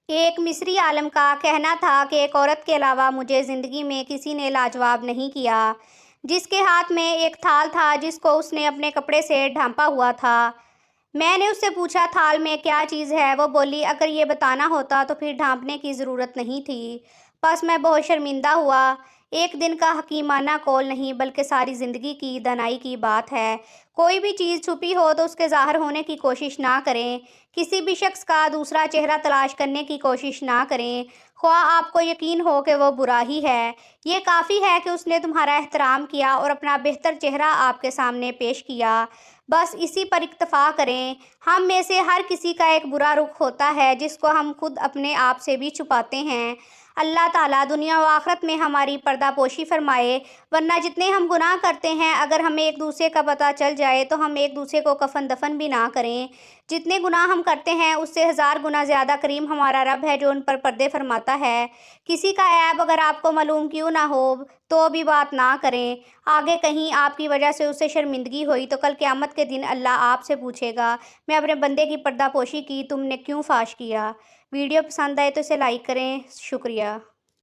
ایک مصری عالم کا کہنا تھا کہ ایک عورت کے علاوہ مجھے زندگی میں کسی نے لاجواب نہیں کیا، جس کے ہاتھ میں ایک تھال تھا جس کو اس نے اپنے کپڑے سے ڈھانپا ہوا تھا۔ میں نے اس سے پوچھا تھال میں کیا چیز ہے؟ وہ بولی اگر یہ بتانا ہوتا تو پھر ڈھانپنے کی ضرورت نہیں تھی۔ بس میں بہت شرمندہ ہوا۔ ایک دن کا حکیمانہ قول نہیں بلکہ ساری زندگی کی دانائی کی بات ہے۔ کوئی بھی چیز چھپی ہو تو اس کے ظاہر ہونے کی کوشش نہ کریں۔ کسی بھی شخص کا دوسرا چہرہ تلاش کرنے کی کوشش نہ کریں، خواہ آپ کو یقین ہو کہ وہ برا ہی ہے۔ یہ کافی ہے کہ اس نے تمہارا احترام کیا اور اپنا بہتر چہرہ آپ کے سامنے پیش کیا۔ بس اسی پر اکتفا کریں۔ ہم میں سے ہر کسی کا ایک برا رخ ہوتا ہے جس کو ہم خود اپنے آپ سے بھی چھپاتے ہیں۔ اللہ تعالیٰ دنیا و آخرت میں ہماری پردہ پوشی فرمائے، ورنہ جتنے ہم گناہ کرتے ہیں اگر ہمیں ایک دوسرے کا پتہ چل جائے تو ہم ایک دوسرے کو کفن دفن بھی نہ کریں۔ جتنے گناہ ہم کرتے ہیں اس سے 1000 گنا زیادہ کریم ہمارا رب ہے جو ان پر پردے فرماتا ہے۔ کسی کا عیب اگر آپ کو معلوم کیوں نہ ہو تو بھی بات نہ کریں۔ آگے کہیں آپ کی وجہ سے اسے شرمندگی ہوئی تو کل قیامت کے دن اللہ آپ سے پوچھے گا میں اپنے بندے کی پردہ پوشی کی، تم نے کیوں فاش کیا؟ ویڈیو پسند آئے تو اسے لائک کریں۔ شکریہ۔